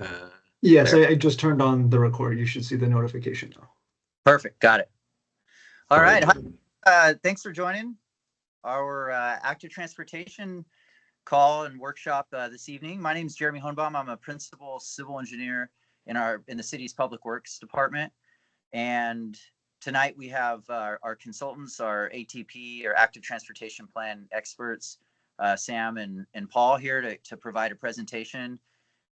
Uh, Yes, there. I just turned on the record. You should see the notification now. Perfect. Got it. All All right. right. Hi. Thanks for joining our active transportation call and workshop this evening. My name is Jeremy Hohenbaum. I'm a principal civil engineer in the city's public works department. And tonight we have our consultants, our ATP, or active transportation plan experts, Sam and Paul here to provide a presentation.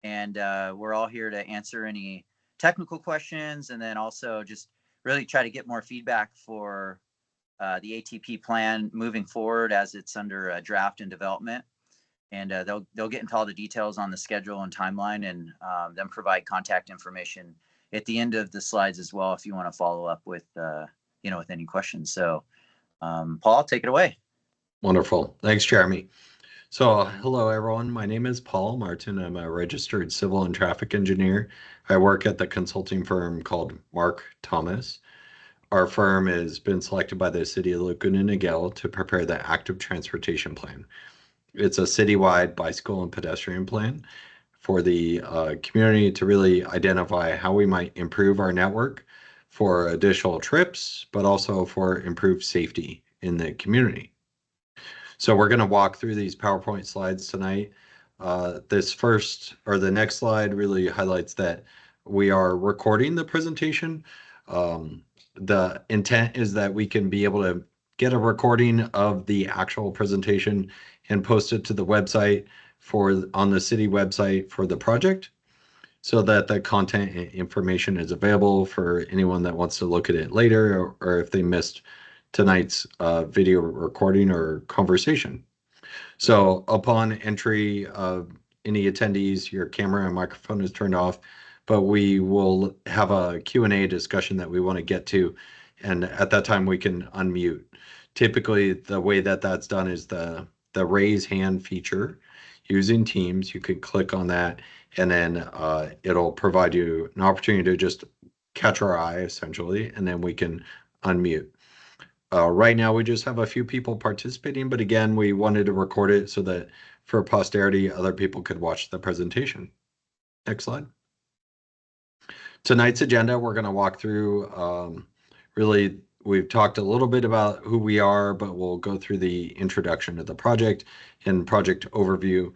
And we're all here to answer any technical questions, and then also just really try to get more feedback for the ATP plan moving forward as it's under draft and development. And they'll get into all the details on the schedule and timeline, and then provide contact information at the end of the slides as well if you want to follow up with with any questions. So Paul, take it away. Wonderful. Thanks, Jeremy. So, hello, everyone. My name is Paul Martin. I'm a registered civil and traffic engineer. I work at the consulting firm called Mark Thomas. Our firm has been selected by the city of Laguna Niguel to prepare the active transportation plan. It's a citywide bicycle and pedestrian plan for the community to really identify how we might improve our network for additional trips, but also for improved safety in the community. So we're going to walk through these PowerPoint slides tonight. The next slide really highlights that we are recording the presentation. The intent is that we can be able to get a recording of the actual presentation and post it to the website on the city website for the project, so that the content and information is available for anyone that wants to look at it later, or if they missed tonight's video recording or conversation. So upon entry of any attendees, your camera and microphone is turned off, but we will have a Q&A discussion that we want to get to, and at that time we can unmute. Typically, the way that that's done is the raise hand feature using Teams. You can click on that, and then it'll provide you an opportunity to just catch our eye, essentially, and then we can unmute. Right now, we just have a few people participating, but again, we wanted to record it so that for posterity, other people could watch the presentation. Next slide. Tonight's agenda, we're going to walk through, really, we've talked a little bit about who we are, but we'll go through the introduction to the project and project overview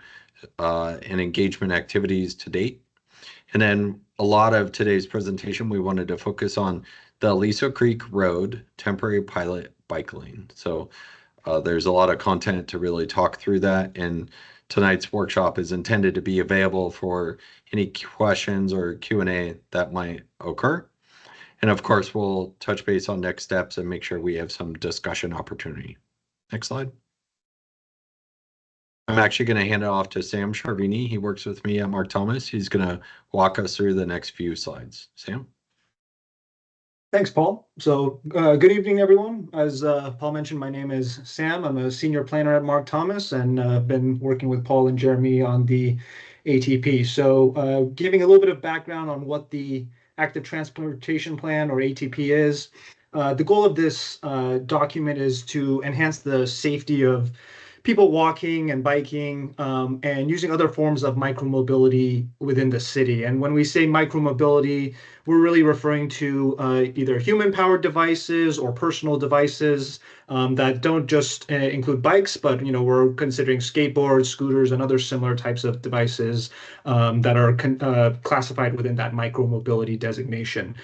and engagement activities to date. And then a lot of today's presentation, we wanted to focus on the Aliso Creek Road temporary pilot bike lane. So there's a lot of content to really talk through that, and tonight's workshop is intended to be available for any questions or Q&A that might occur. And of course, we'll touch base on next steps and make sure we have some discussion opportunity. Next slide. I'm actually going to hand it off to Sam Charvini. He works with me at Mark Thomas. He's going to walk us through the next few slides. Sam? Thanks, Paul. So good evening, everyone. As Paul mentioned, my name is Sam. I'm a senior planner at Mark Thomas, and I've been working with Paul and Jeremy on the ATP. So giving a little bit of background on what the Active Transportation Plan, or ATP, is. The goal of this document is to enhance the safety of people walking and biking and using other forms of micromobility within the city. And when we say micromobility, we're really referring to either human-powered devices or personal devices that don't just include bikes, but we're considering skateboards, scooters, and other similar types of devices that are classified within that micromobility designation.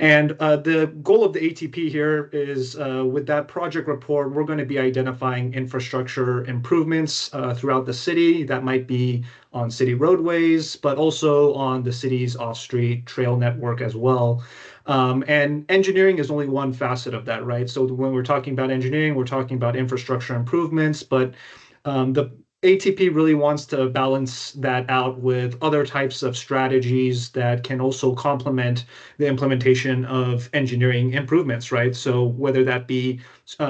And the goal of the ATP here is with that project report, we're going to be identifying infrastructure improvements throughout the city. That might be on city roadways, but also on the city's off-street trail network as well. And engineering is only one facet of that, right? So when we're talking about engineering, we're talking about infrastructure improvements, but the ATP really wants to balance that out with other types of strategies that can also complement the implementation of engineering improvements, right? So whether that be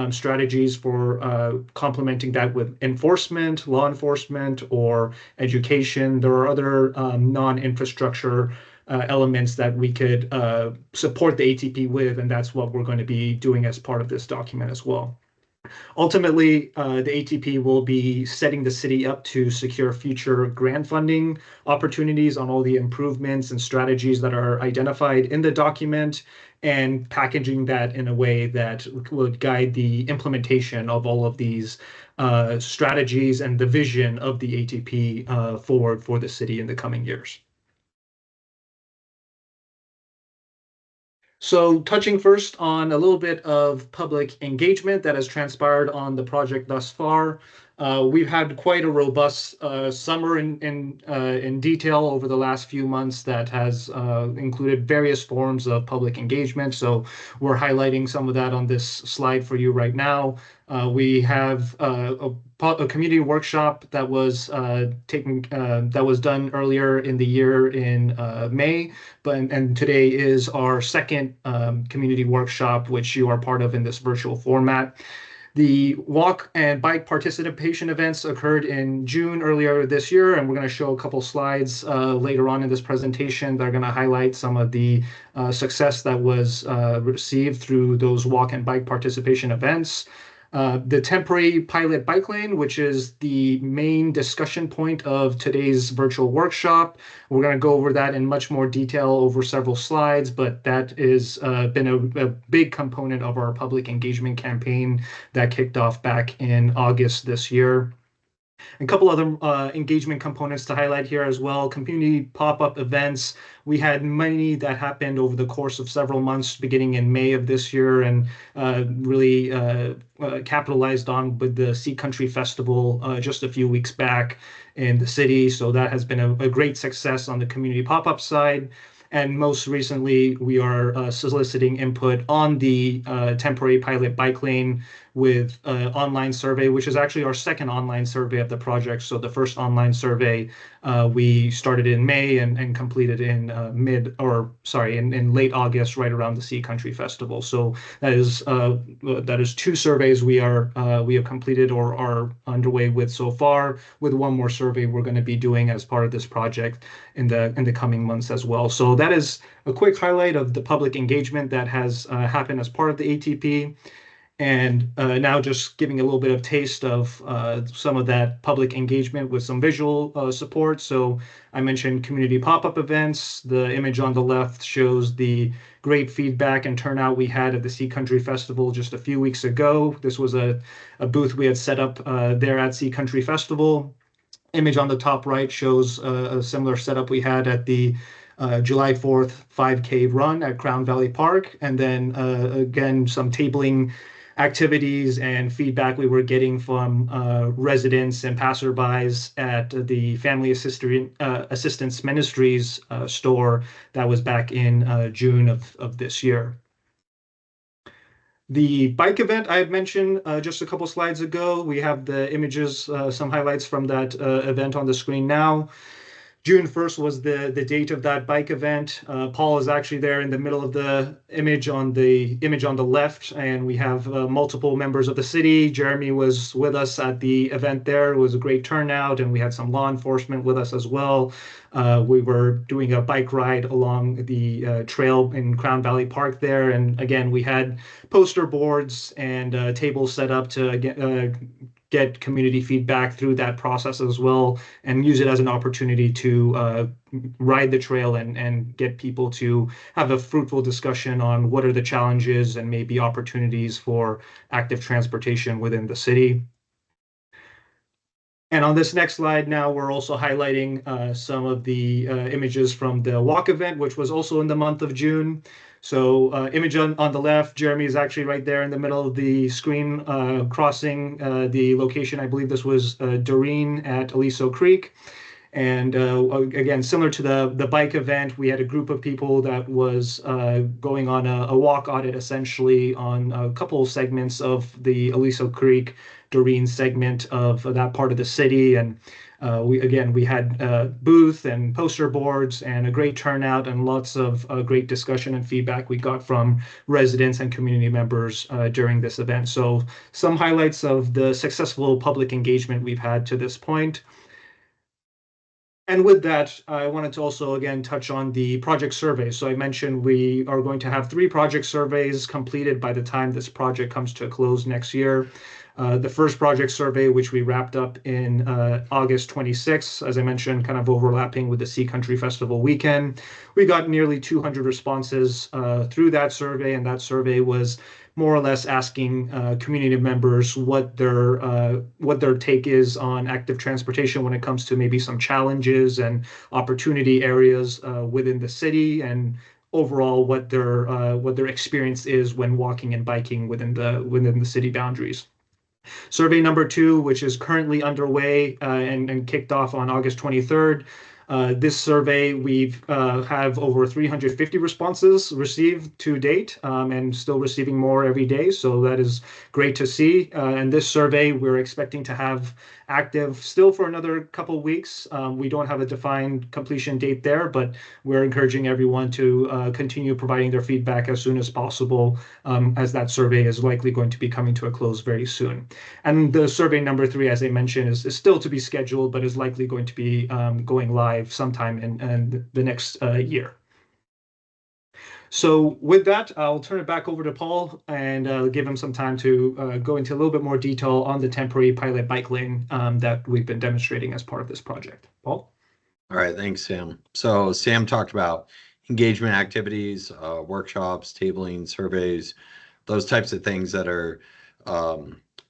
strategies for complementing that with enforcement, law enforcement, or education, there are other non-infrastructure elements that we could support the ATP with, and that's what we're going to be doing as part of this document as well. Ultimately, the ATP will be setting the city up to secure future grant funding opportunities on all the improvements and strategies that are identified in the document, and packaging that in a way that would guide the implementation of all of these strategies and the vision of the ATP forward for the city in the coming years. So touching first on a little bit of public engagement that has transpired on the project thus far. We've had quite a robust summer in detail over the last few months that has included various forms of public engagement. So we're highlighting some of that on this slide for you right now. We have a community workshop that was that was done earlier in the year in May, and today is our second community workshop, which you are part of in this virtual format. The walk and bike participation events occurred in June earlier this year, and we're going to show a couple slides later on in this presentation that are going to highlight some of the success that was received through those walk and bike participation events. The temporary pilot bike lane, which is the main discussion point of today's virtual workshop. We're going to go over that in much more detail over several slides, but that has been a big component of our public engagement campaign that kicked off back in August this year. A couple other engagement components to highlight here as well. Community pop-up events. We had many that happened over the course of several months, beginning in May of this year, and really capitalized on with the Sea Country Festival just a few weeks back in the city. So that has been a great success on the community pop-up side. And most recently, we are soliciting input on the temporary pilot bike lane with online survey, which is actually our second online survey of the project. So the first online survey we started in May and completed in in late August, right around the Sea Country Festival. So that is two surveys we have completed or are underway with so far, with one more survey we're going to be doing as part of this project in the coming months as well. So that is a quick highlight of the public engagement that has happened as part of the ATP. And now just giving a little bit of taste of some of that public engagement with some visual support. So I mentioned community pop-up events. The image on the left shows the great feedback and turnout we had at the Sea Country Festival just a few weeks ago. This was a booth we had set up there at Sea Country Festival. Image on the top right shows a similar setup we had at the July 4th 5K run at Crown Valley Park. And then again, some tabling activities and feedback we were getting from residents and passerbys at the Family Assistance Ministries store that was back in June of this year. The bike event I had mentioned just a couple slides ago. We have the images, some highlights from that event on the screen now. June 1st was the date of that bike event. Paul is actually there in the middle of the image on the left, and we have multiple members of the city. Jeremy was with us at the event there. It was a great turnout, and we had some law enforcement with us as well. We were doing a bike ride along the trail in Crown Valley Park there, and again, we had poster boards and tables set up to get community feedback through that process as well, and use it as an opportunity to ride the trail and get people to have a fruitful discussion on what are the challenges and maybe opportunities for active transportation within the city. And on this next slide now, we're also highlighting some of the images from the walk event, which was also in the month of June. So image on the left, Jeremy is actually right there in the middle of the screen, crossing the location. I believe this was Doreen at Aliso Creek. And again, similar to the bike event, we had a group of people that was going on a walk audit, essentially on a couple of segments of the Aliso Creek Doreen segment of that part of the city. And we had booth and poster boards and a great turnout and lots of great discussion and feedback we got from residents and community members during this event. So some highlights of the successful public engagement we've had to this point. And with that, I wanted to also again touch on the project survey. So I mentioned we are going to have 3 project surveys completed by the time this project comes to a close next year. The first project survey, which we wrapped up in August 26th, as I mentioned, kind of overlapping with the Sea Country Festival weekend. We got nearly 200 responses through that survey, and that survey was more or less asking community members what their take is on active transportation when it comes to maybe some challenges and opportunity areas within the city, and overall what their experience is when walking and biking within the city boundaries. Survey number 2, which is currently underway and kicked off on August 23rd. This survey, we've have over 350 responses received to date, and still receiving more every day. So that is great to see. And this survey, we're expecting to have active still for another couple of weeks. We don't have a defined completion date there, but we're encouraging everyone to continue providing their feedback as soon as possible, as that survey is likely going to be coming to a close very soon. And the survey number 3, as I mentioned, is still to be scheduled, but is likely going to be going live sometime in the next year. So with that, I'll turn it back over to Paul and give him some time to go into a little bit more detail on the temporary pilot bike lane that we've been demonstrating as part of this project. Paul? All right, thanks, Sam. So Sam talked about engagement activities, workshops, tabling, surveys, those types of things that are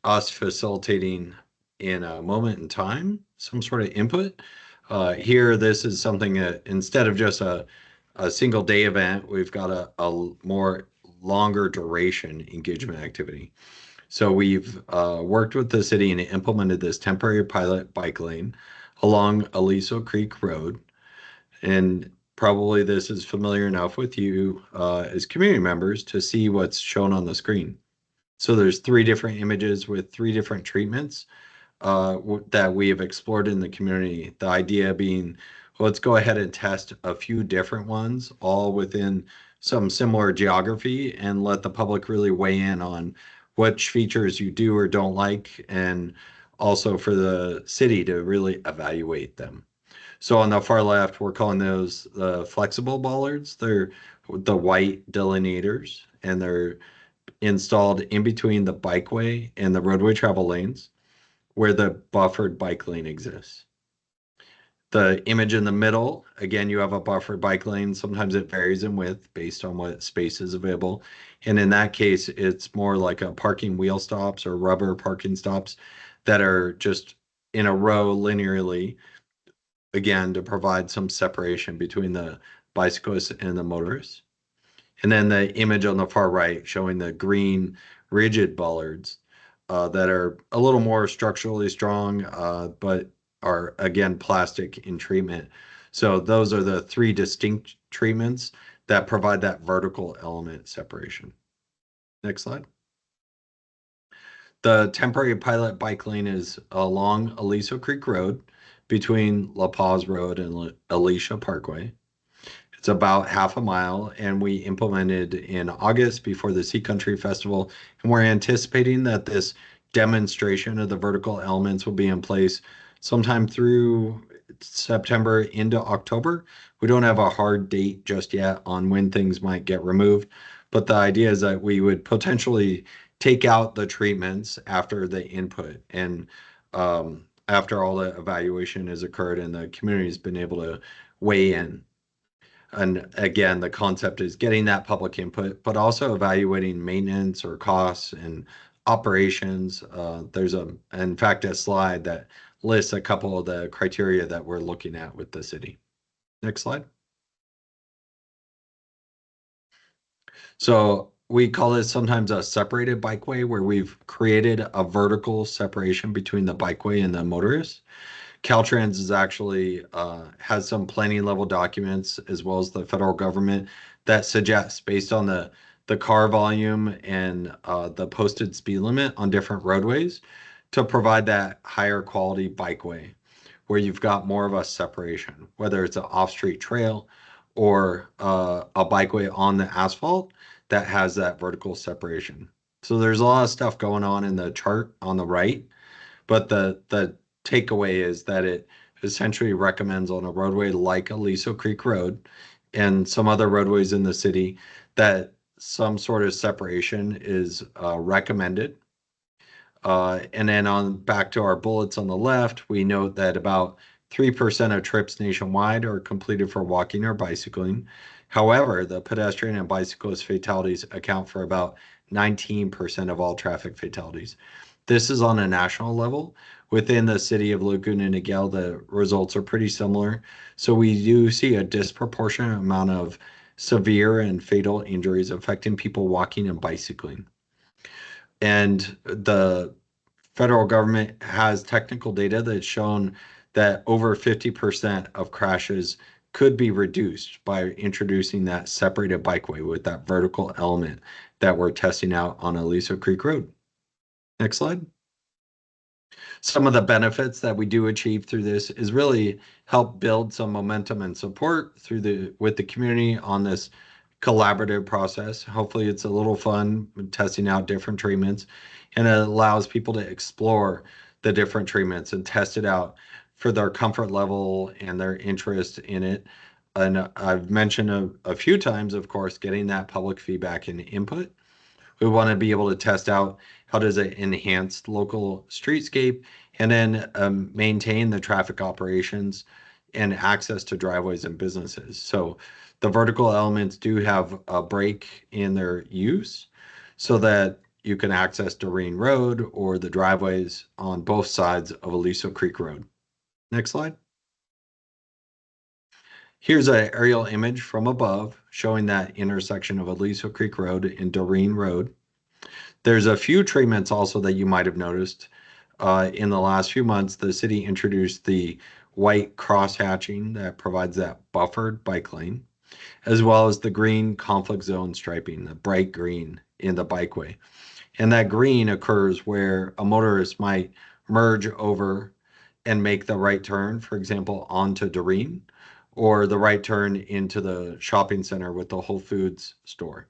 us facilitating in a moment in time, some sort of input. Here, this is something that instead of just a single day event, we've got a more longer duration engagement activity. So we've worked with the city and implemented this temporary pilot bike lane along Aliso Creek Road. And probably this is familiar enough with you as community members to see what's shown on the screen. So there's 3 different images with 3 different treatments that we have explored in the community. The idea being, well, let's go ahead and test a few different ones, all within some similar geography, and let the public really weigh in on which features you do or don't like, and also for the city to really evaluate them. So on the far left, we're calling those the flexible bollards. They're the white delineators, and they're installed in between the bikeway and the roadway travel lanes where the buffered bike lane exists. The image in the middle, again, you have a buffered bike lane. Sometimes it varies in width based on what space is available. And in that case, it's more like a parking wheel stops or rubber parking stops that are just in a row linearly, again, to provide some separation between the bicyclists and the motorists. And then the image on the far right showing the green rigid bollards that are a little more structurally strong, but are again plastic in treatment. So those are the 3 distinct treatments that provide that vertical element separation. Next slide. The temporary pilot bike lane is along Aliso Creek Road between La Paz Road and Alicia Parkway. It's about half a mile, and we implemented in August before the Sea Country Festival, and we're anticipating that this demonstration of the vertical elements will be in place sometime through September into October. We don't have a hard date just yet on when things might get removed, but the idea is that we would potentially take out the treatments after the input, and after all the evaluation has occurred and the community has been able to weigh in. And again, the concept is getting that public input, but also evaluating maintenance or costs and operations. There's in fact, a slide that lists a couple of the criteria that we're looking at with the city. Next slide. So we call this sometimes a separated bikeway, where we've created a vertical separation between the bikeway and the motorists. Caltrans is actually has some planning level documents, as well as the federal government, that suggests, based on the car volume and the posted speed limit on different roadways, to provide that higher quality bikeway where you've got more of a separation, whether it's an off-street trail or a bikeway on the asphalt that has that vertical separation. So there's a lot of stuff going on in the chart on the right, but the takeaway is that it essentially recommends on a roadway like Aliso Creek Road and some other roadways in the city that some sort of separation is recommended. And then on back to our bullets on the left, we note that about 3% of trips nationwide are completed for walking or bicycling. However, the pedestrian and bicyclist fatalities account for about 19% of all traffic fatalities. This is on a national level. Within the city of Laguna Niguel, the results are pretty similar. So we do see a disproportionate amount of severe and fatal injuries affecting people walking and bicycling. And the federal government has technical data that's shown that over 50% of crashes could be reduced by introducing that separated bikeway with that vertical element that we're testing out on Aliso Creek Road. Next slide. Some of the benefits that we do achieve through this is really help build some momentum and support with the community on this collaborative process. Hopefully it's a little fun testing out different treatments, and it allows people to explore the different treatments and test it out for their comfort level and their interest in it. And I've mentioned a few times, of course, getting that public feedback and input. We want to be able to test out how does it enhance local streetscape and then maintain the traffic operations and access to driveways and businesses. So the vertical elements do have a break in their use so that you can access Doreen Road or the driveways on both sides of Aliso Creek Road. Next slide. Here's an aerial image from above showing that intersection of Aliso Creek Road and Doreen Road. There's a few treatments also that you might have noticed. In the last few months, the city introduced the white cross hatching that provides that buffered bike lane, as well as the green conflict zone striping, the bright green in the bikeway. And that green occurs where a motorist might merge over and make the right turn, for example, onto Doreen, or the right turn into the shopping center with the Whole Foods store.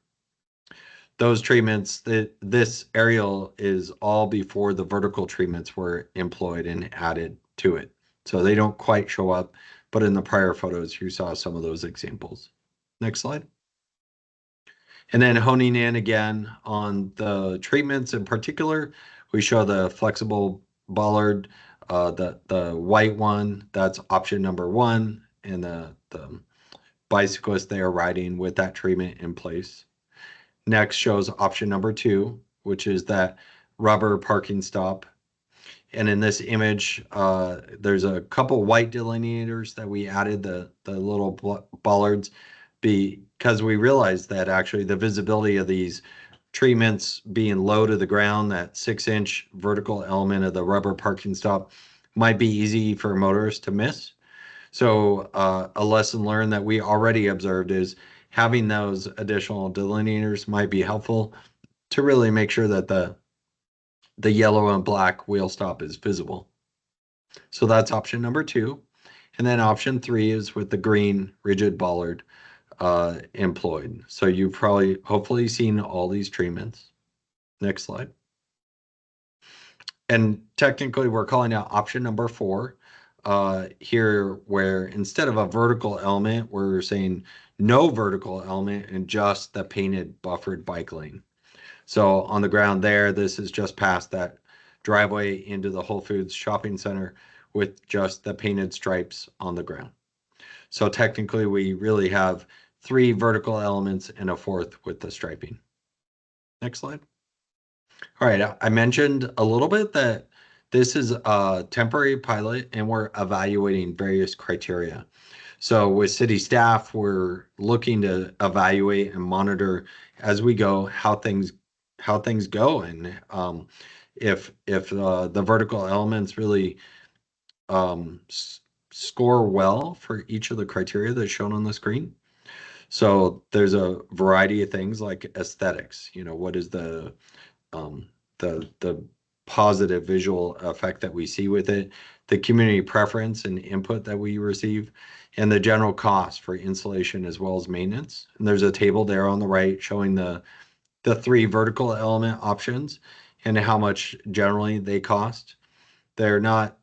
Those treatments, this aerial is all before the vertical treatments were employed and added to it. So they don't quite show up, but in the prior photos, you saw some of those examples. Next slide. And then honing in again on the treatments in particular, we show the flexible bollard, the white one, that's option number 1, and the bicyclists they are riding with that treatment in place. Next shows option number 2, which is that rubber parking stop. And in this image, there's a couple white delineators that we added, the little bollards, because we realized that actually the visibility of these treatments being low to the ground, that 6-inch vertical element of the rubber parking stop might be easy for motorists to miss. So a lesson learned that we already observed is having those additional delineators might be helpful to really make sure that the yellow and black wheel stop is visible. So that's option number 2. And then option 3 is with the green rigid bollard employed. So you've hopefully seen all these treatments. Next slide. And technically we're calling out option number 4 here, where instead of a vertical element, we're saying no vertical element and just the painted buffered bike lane. So on the ground there, this is just past that driveway into the Whole Foods shopping center with just the painted stripes on the ground. So technically we really have 3 vertical elements and a 4th with the striping. Next slide. All right, I mentioned a little bit that this is a temporary pilot and we're evaluating various criteria. So with city staff, we're looking to evaluate and monitor as we go how things go, and if the vertical elements really score well for each of the criteria that's shown on the screen. So there's a variety of things like aesthetics. You know, what is the positive visual effect that we see with it, the community preference and input that we receive, and the general cost for installation as well as maintenance. And there's a table there on the right showing the 3 vertical element options and how much generally they cost. They're not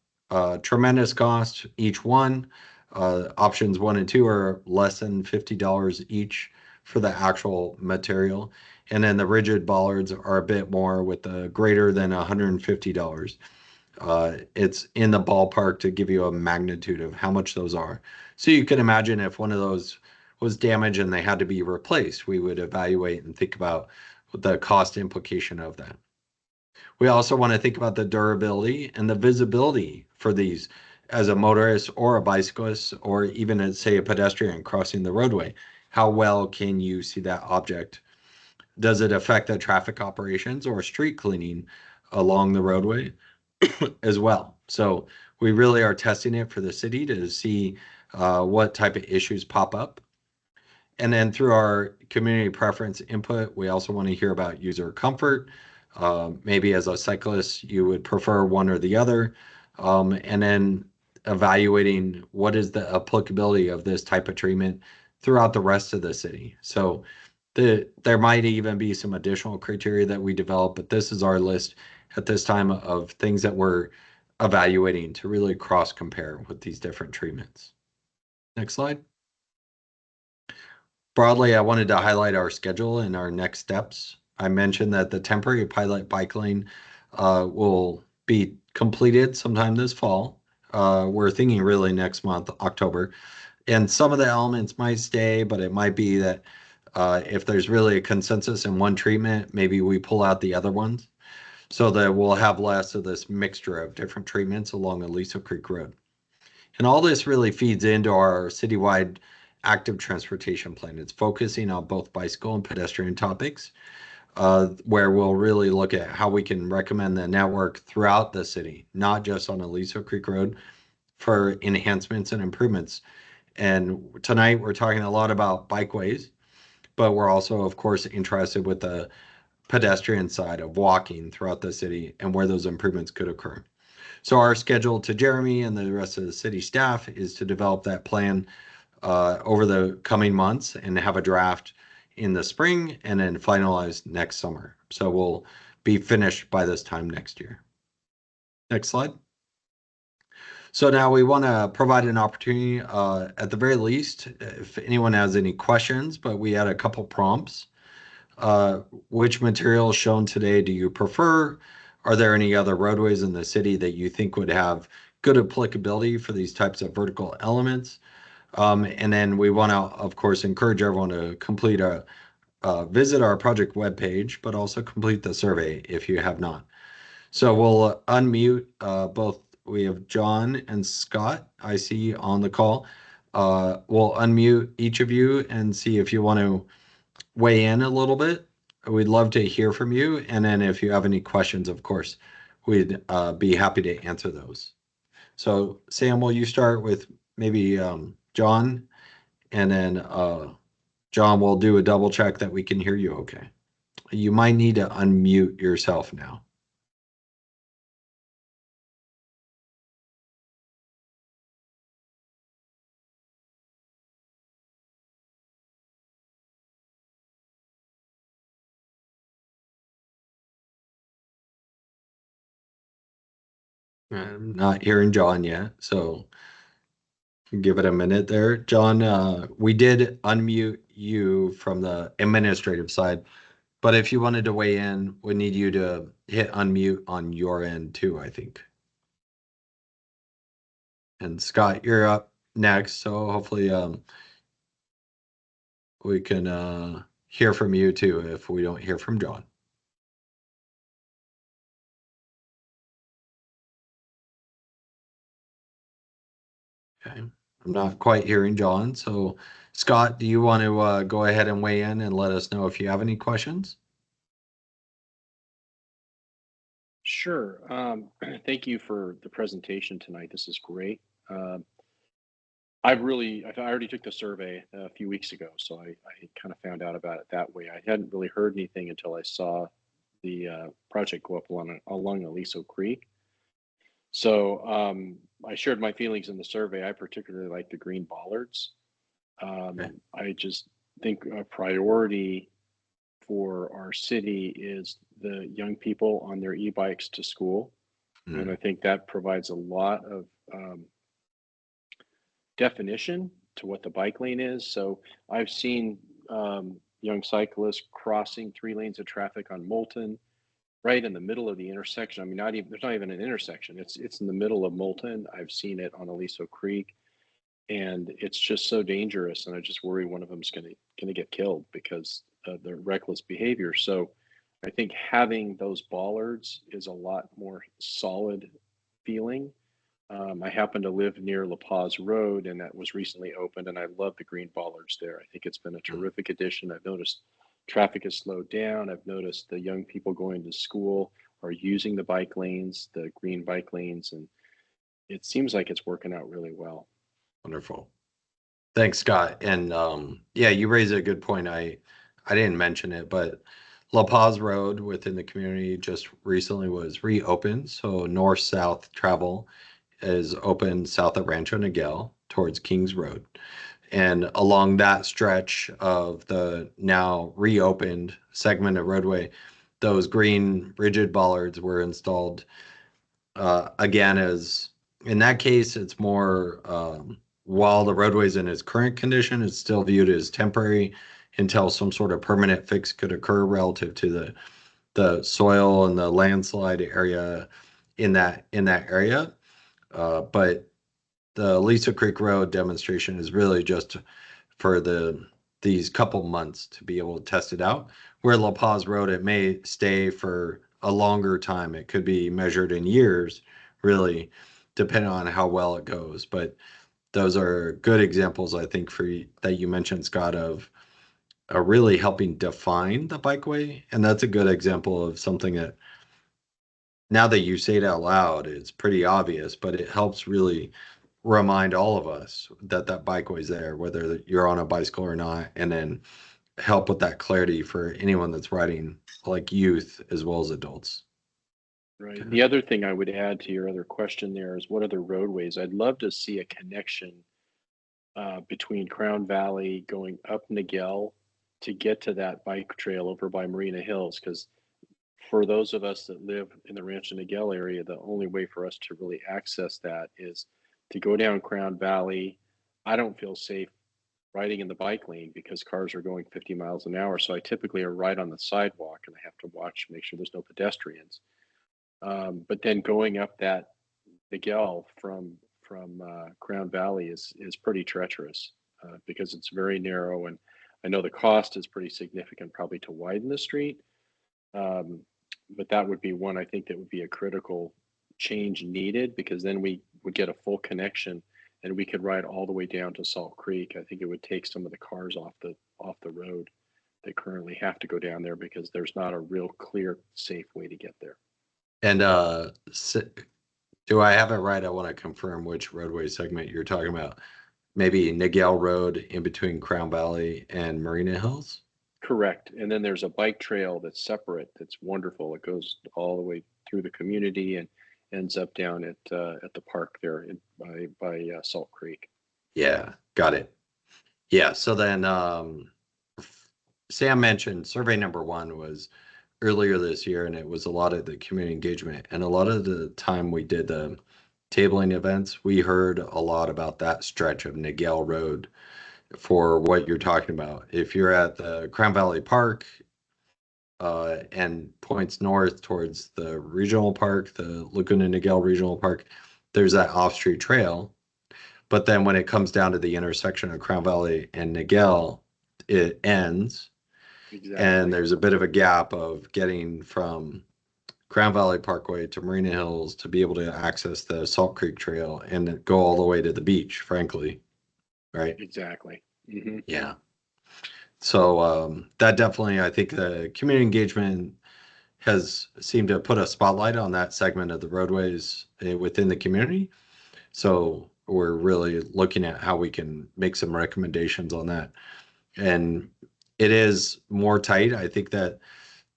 tremendous cost each one. Options 1 and 2 are less than $50 each for the actual material. And then the rigid bollards are a bit more with the greater than $150. It's in the ballpark to give you a magnitude of how much those are. So you can imagine if one of those was damaged and they had to be replaced, we would evaluate and think about the cost implication of that. We also want to think about the durability and the visibility for these as a motorist or a bicyclist, or even as, say, a pedestrian crossing the roadway. How well can you see that object? Does it affect the traffic operations or street cleaning along the roadway as well? So we really are testing it for the city to see what type of issues pop up. And then through our community preference input, we also want to hear about user comfort. Maybe as a cyclist, you would prefer one or the other. And then evaluating what is the applicability of this type of treatment throughout the rest of the city. So there might even be some additional criteria that we develop, but this is our list at this time of things that we're evaluating to really cross compare with these different treatments. Next slide. Broadly, I wanted to highlight our schedule and our next steps. I mentioned that the temporary pilot bike lane will be completed sometime this fall. We're thinking really next month, October. And some of the elements might stay, but it might be that if there's really a consensus in one treatment, maybe we pull out the other ones so that we'll have less of this mixture of different treatments along Aliso Creek Road. And all this really feeds into our citywide active transportation plan. It's focusing on both bicycle and pedestrian topics, where we'll really look at how we can recommend the network throughout the city, not just on Aliso Creek Road, for enhancements and improvements. And tonight we're talking a lot about bikeways, but we're also, of course, interested with the pedestrian side of walking throughout the city and where those improvements could occur. So our schedule to Jeremy and the rest of the city staff is to develop that plan over the coming months and have a draft in the spring and then finalize next summer. So we'll be finished by this time next year. Next slide. So now we want to provide an opportunity, at the very least, if anyone has any questions, but we had a couple prompts. Which materials shown today do you prefer? Are there any other roadways in the city that you think would have good applicability for these types of vertical elements? And then we want to, of course, encourage everyone to complete visit our project webpage, but also complete the survey if you have not. So we'll unmute both. We have John and Scott, I see on the call. We'll unmute each of you and see if you want to weigh in a little bit. We'd love to hear from you. And then if you have any questions, of course, we'd be happy to answer those. So Sam, will you start with maybe John? And then John will do a double check that we can hear you okay. You might need to unmute yourself now. I'm not hearing John yet, so give it a minute there. John, we did unmute you from the administrative side, but if you wanted to weigh in, we need you to hit unmute on your end too, I think. And Scott, you're up next, so hopefully we can hear from you too if we don't hear from John. Okay, I'm not quite hearing John. So Scott, do you want to go ahead and weigh in and let us know if you have any questions? Sure. Thank you for the presentation tonight. This is great. I already took the survey a few weeks ago, so I kind of found out about it that way. I hadn't really heard anything until I saw the project go up along Aliso Creek. So I shared my feelings in the survey. I particularly like the green bollards. Okay. I just think a priority for our city is the young people on their e-bikes to school. And I think that provides a lot of definition to what the bike lane is. So I've seen young cyclists crossing 3 lanes of traffic on Moulton, right in the middle of the intersection. I mean, not even there's not even an intersection. It's in the middle of Moulton. I've seen it on Aliso Creek, and it's just so dangerous. And I just worry one of them's gonna get killed because of their reckless behavior. So I think having those bollards is a lot more solid feeling. I happen to live near La Paz Road, and that was recently opened, and I love the green bollards there. I think it's been a terrific addition. I've noticed traffic has slowed down. I've noticed the young people going to school are using the bike lanes, the green bike lanes, and it seems like it's working out really well. Wonderful. Thanks, Scott. And yeah, you raise a good point. I didn't mention it, but La Paz Road within the community just recently was reopened. So north-south travel is open south of Rancho Niguel towards Kings Road. And along that stretch of the now reopened segment of roadway, those green rigid bollards were installed. Again, as in that case, it's more while the roadway's in its current condition, it's still viewed as temporary until some sort of permanent fix could occur relative to the soil and the landslide area in that area. But the Lisa Creek Road demonstration is really just for these couple months to be able to test it out. Where La Paz Road, it may stay for a longer time. It could be measured in years, really, depending on how well it goes. But those are good examples, I think, that you mentioned, Scott, of really helping define the bikeway. And that's a good example of something that, now that you say it out loud, it's pretty obvious, but it helps really remind all of us that bikeway's there, whether you're on a bicycle or not, and then help with that clarity for anyone that's riding, like youth as well as adults. Right. Okay. The other thing I would add to your other question there is what other roadways? I'd love to see a connection between Crown Valley going up Niguel to get to that bike trail over by Marina Hills. Because for those of us that live in the Rancho Niguel area, the only way for us to really access that is to go down Crown Valley. I don't feel safe riding in the bike lane because cars are going 50 miles an hour. So I typically are right on the sidewalk and I have to watch, make sure there's no pedestrians. But then going up that Miguel from Crown Valley is pretty treacherous because it's very narrow, and I know the cost is pretty significant, probably to widen the street. But that would be one I think that would be a critical change needed because then we would get a full connection and we could ride all the way down to Salt Creek. I think it would take some of the cars off the road that currently have to go down there because there's not a real clear, safe way to get there. And do I have it right? I want to confirm which roadway segment you're talking about. Maybe Niguel Road in between Crown Valley and Marina Hills? Correct. And then there's a bike trail that's separate. That's wonderful. It goes all the way through the community and ends up down at the park there by Salt Creek. Yeah, got it. Yeah, so then Sam mentioned survey number 1 was earlier this year, and it was a lot of the community engagement. And a lot of the time we did the tabling events, we heard a lot about that stretch of Niguel Road for what you're talking about. If you're at the Crown Valley Park and points north towards the regional park, the Laguna Niguel Regional Park, there's that off-street trail. But then when it comes down to the intersection of Crown Valley and Niguel, it ends. Exactly. And there's a bit of a gap of getting from Crown Valley Parkway to Marina Hills to be able to access the Salt Creek Trail and go all the way to the beach, frankly. Right? Exactly. Mm-hmm. Yeah. So that definitely, I think the community engagement has seemed to put a spotlight on that segment of the roadways within the community. So we're really looking at how we can make some recommendations on that. And it is more tight. I think that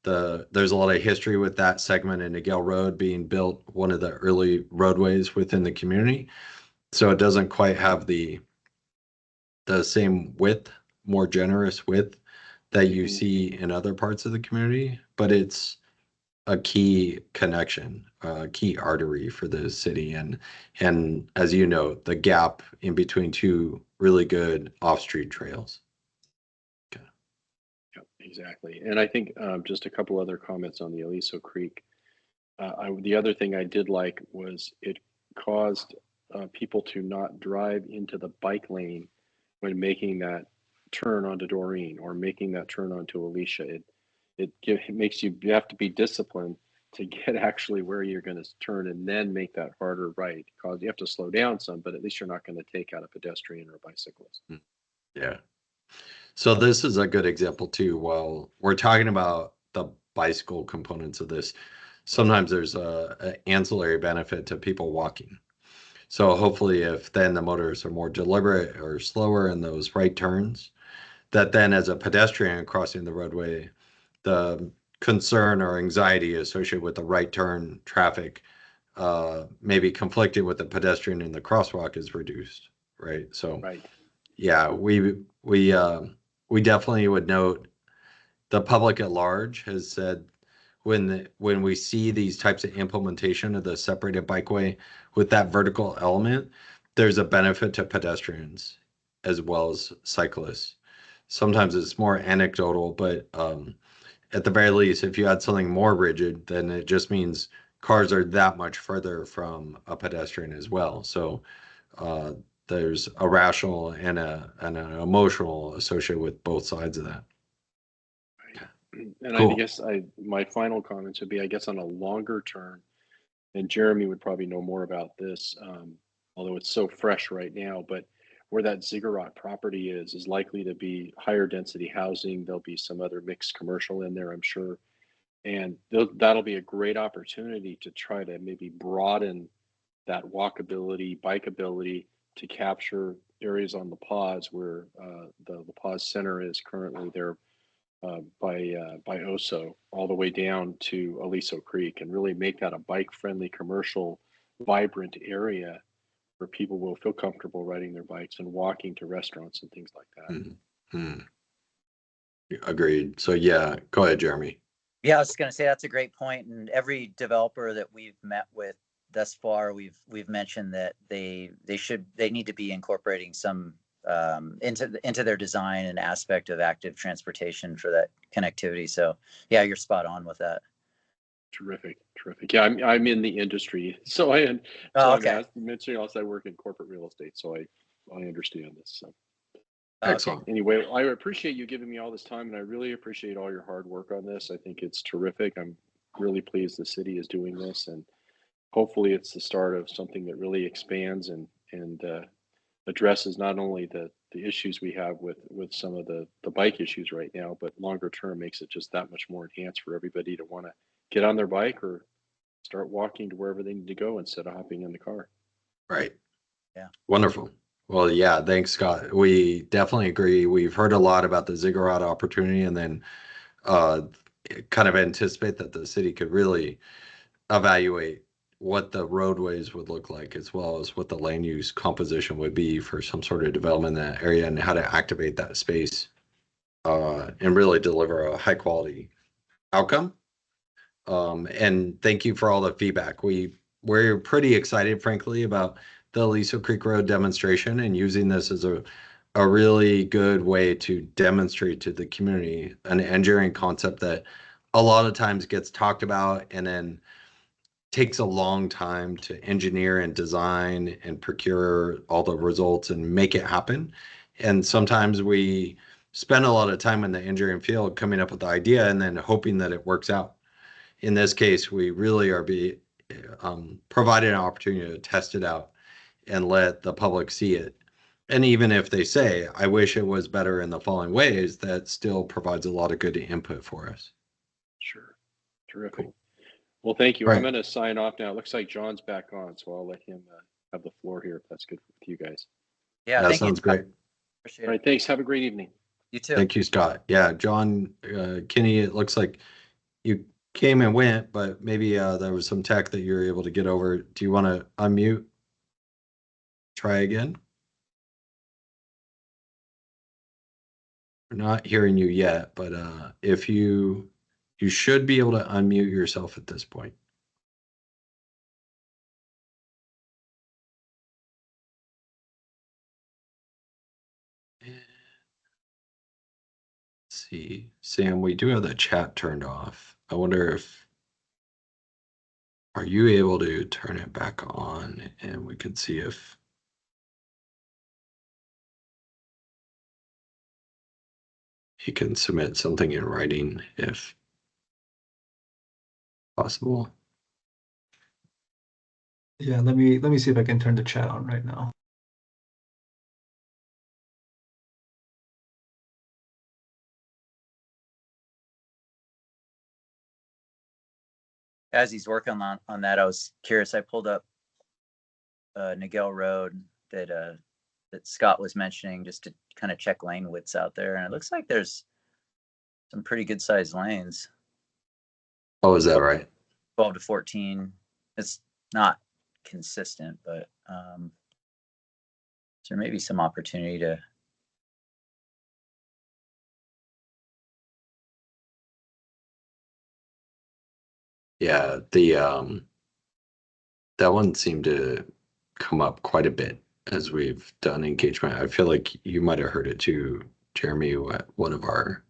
there's a lot of history with that segment in Niguel Road being built, one of the early roadways within the community. So it doesn't quite have the same width, more generous width that you see in other parts of the community, but it's a key connection, a key artery for the city, and as you know, the gap in between two really good off-street trails. Okay. Yep, exactly. And I think just a couple other comments on the Aliso Creek. The other thing I did like was it caused people to not drive into the bike lane when making that turn onto Doreen or making that turn onto Alicia. It makes you have to be disciplined to get actually where you're going to turn and then make that harder right. Cause you have to slow down some, but at least you're not going to take out a pedestrian or a bicyclist. Yeah. So this is a good example too. While we're talking about the bicycle components of this, sometimes there's a ancillary benefit to people walking. So hopefully if then the motorists are more deliberate or slower in those right turns, that then as a pedestrian crossing the roadway, the concern or anxiety associated with the right turn traffic maybe conflicting with the pedestrian in the crosswalk is reduced, right? So Right. yeah, we definitely would note the public at large has said when we see these types of implementation of the separated bikeway with that vertical element, there's a benefit to pedestrians as well as cyclists. Sometimes it's more anecdotal, but at the very least, if you had something more rigid, then it just means cars are that much further from a pedestrian as well. So uh, there's a rational and an emotional associated with both sides of that. And I Cool. guess my final comments would be, I guess on a longer term, and Jeremy would probably know more about this, although it's so fresh right now, but where that ziggurat property is likely to be higher density housing. There'll be some other mixed commercial in there, I'm sure. And that'll be a great opportunity to try to maybe broaden that walkability, bikeability to capture areas on the pause where the pause center is currently there by Oso all the way down to Aliso Creek and really make that a bike friendly commercial vibrant area where people will feel comfortable riding their bikes and walking to restaurants and things like that. Mm-hmm. Agreed. So yeah, go ahead, Jeremy. Yeah, I was just going to say that's a great point. And every developer that we've met with thus far, we've mentioned that they need to be incorporating some into their design and aspect of active transportation for that connectivity. So yeah, you're spot on with that. Terrific. Yeah, I'm in the industry, so I'm mentioning also I work in corporate real estate, so I understand this. So. Excellent. Anyway, I appreciate you giving me all this time, and I really appreciate all your hard work on this. I think it's terrific. I'm really pleased the city is doing this, and hopefully it's the start of something that really expands and addresses not only the issues we have with some of the bike issues right now, but longer term makes it just that much more enhanced for everybody to want to get on their bike or start walking to wherever they need to go instead of hopping in the car. Right. Yeah. Wonderful. Well, yeah, thanks, Scott. We definitely agree. We've heard a lot about the ziggurat opportunity and then kind of anticipate that the city could really evaluate what the roadways would look like as well as what the land use composition would be for some sort of development in that area and how to activate that space and really deliver a high quality outcome. And thank you for all the feedback. We're pretty excited, frankly, about the Aliso Creek Road demonstration and using this as a really good way to demonstrate to the community an engineering concept that a lot of times gets talked about and then takes a long time to engineer and design and procure all the results and make it happen. And sometimes we spend a lot of time in the engineering field coming up with the idea and then hoping that it works out. In this case, we really are provided an opportunity to test it out and let the public see it. And even if they say, I wish it was better in the following ways, that still provides a lot of good input for us. Sure. Terrific. Cool. Well, thank you. Right. I'm going to sign off now. It looks like John's back on, so I'll let him have the floor here if that's good with you guys. Yeah, that thank sounds you. great. Appreciate All right. Thanks. Have a great evening. You too. Thank you, Scott. Yeah, John, Kinney, it looks like you came and went, but maybe there was some tech that you were able to get over. Do you want to unmute? Try again. We're not hearing you yet, but if you You should be able to unmute yourself at this point. Let's see, Sam, we do have the chat turned off. I wonder if, are you able to turn it back on and we can see if he can submit something in writing if possible. Yeah, let me see if I can turn the chat on right now. As he's working on that, I was curious. I pulled up Niguel Road that Scott was mentioning just to kind of check lane widths out there, and it looks like there's some pretty good sized lanes. Oh, is that right? 12 to 14. It's not consistent, but so there may be some opportunity to. Yeah, that one seemed to come up quite a bit as we've done engagement. I feel like you might have heard it too, Jeremy, at one of our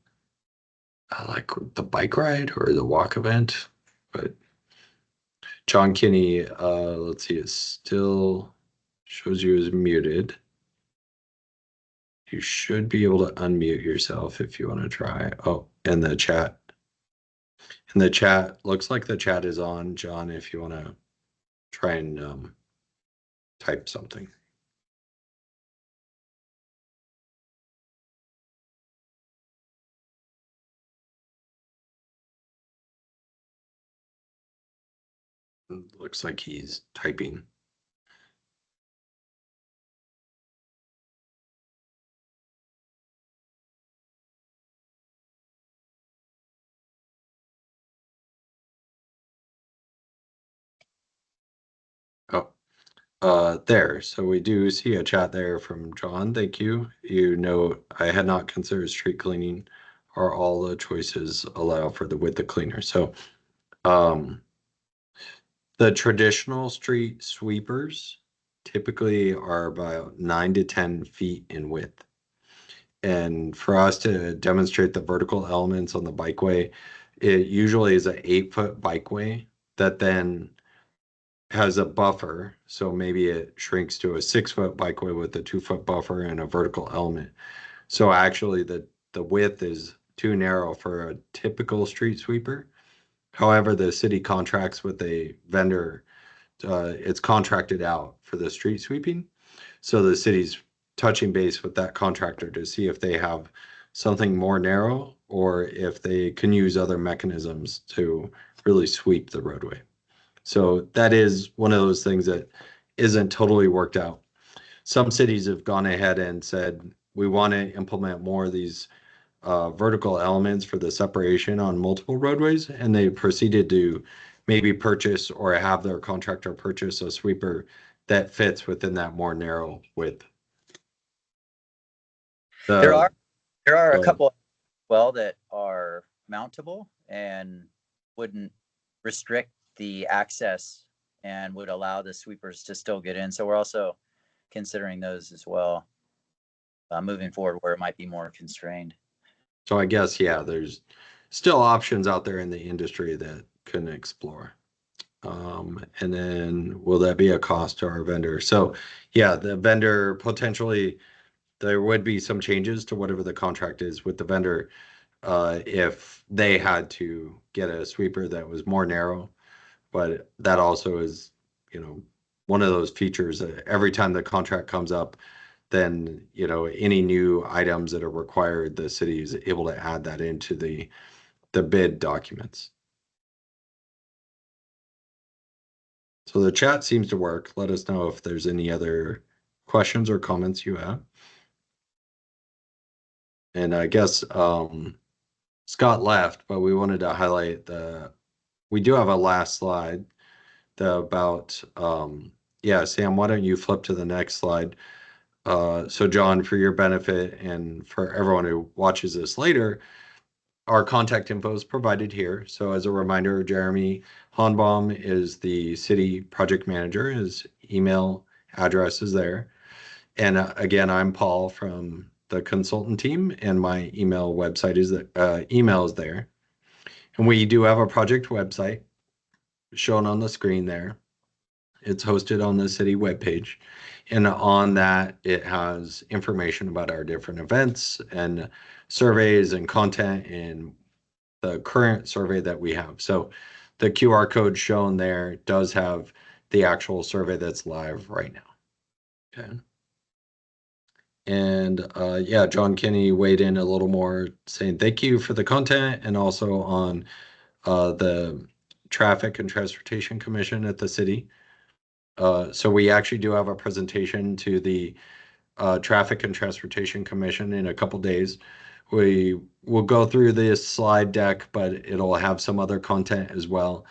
like the bike ride or the walk event. But John Kinney, let's see, it still shows you as muted. You should be able to unmute yourself if you want to try. Oh, in the chat. In the chat, looks like the chat is on, John, if you want to try and type something. Looks like he's typing. Oh, there. So we do see a chat there from John. Thank you. You know, I had not considered street cleaning. Are all the choices allow for the width of cleaner? So, the traditional street sweepers typically are about 9 to 10 feet in width. And for us to demonstrate the vertical elements on the bikeway, it usually is an 8-foot bikeway that then has a buffer. So maybe it shrinks to a 6-foot bikeway with a 2-foot buffer and a vertical element. So actually the width is too narrow for a typical street sweeper. However, the city contracts with a vendor. It's contracted out for the street sweeping. So the city's touching base with that contractor to see if they have something more narrow or if they can use other mechanisms to really sweep the roadway. So that is one of those things that isn't totally worked out. Some cities have gone ahead and said, we want to implement more of these vertical elements for the separation on multiple roadways, and they proceeded to maybe purchase or have their contractor purchase a sweeper that fits within that more narrow width. There are a couple that are mountable and wouldn't restrict the access and would allow the sweepers to still get in. So we're also considering those as well, moving forward where it might be more constrained. So I guess, yeah, there's still options out there in the industry that can explore. And then will that be a cost to our vendor? So yeah, the vendor potentially, there would be some changes to whatever the contract is with the vendor if they had to get a sweeper that was more narrow. But that also is, you know, one of those features that every time the contract comes up, then, you know, any new items that are required, the city is able to add that into the bid documents. So the chat seems to work. Let us know if there's any other questions or comments you have. And I guess Scott left, but we wanted to highlight we do have a last slide about, yeah, Sam, why don't you flip to the next slide? So John, for your benefit and for everyone who watches this later, our contact info is provided here. So as a reminder, Jeremy Honbaum is the city project manager. His email address is there. And again, I'm Paul from the consultant team, and my email website is email is there. And we do have a project website shown on the screen there. It's hosted on the city webpage. And on that, it has information about our different events and surveys and content and the current survey that we have. So the QR code shown there does have the actual survey that's live right now. Okay. And yeah, John Kinney weighed in a little more saying thank you for the content and also on the Traffic and Transportation Commission at the city. So we actually do have a presentation to the Traffic and Transportation Commission in a couple days. We will go through this slide deck, but it'll have some other content as well,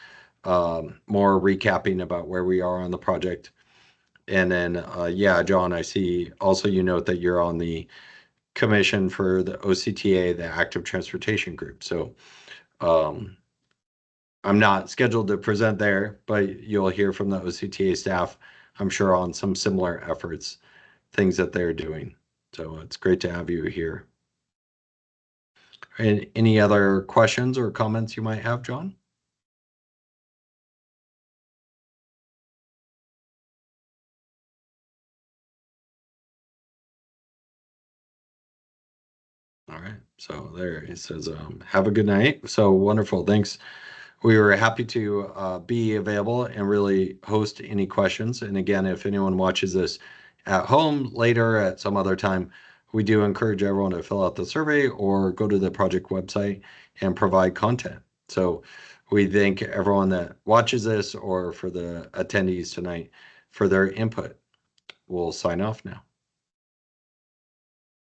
more recapping about where we are on the project. And then, yeah, John, I see also you note that you're on the commission for the OCTA, the Active Transportation Group. So I'm not scheduled to present there, but you'll hear from the OCTA staff, I'm sure, on some similar efforts, things that they're doing. So it's great to have you here. And any other questions or comments you might have, John? All right, so there he says, have a good night. So wonderful, thanks. We were happy to be available and really host any questions. And again, if anyone watches this at home later at some other time, we do encourage everyone to fill out the survey or go to the project website and provide content. So we thank everyone that watches this or for the attendees tonight for their input. We'll sign off now.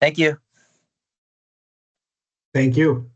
Thank you. Thank you.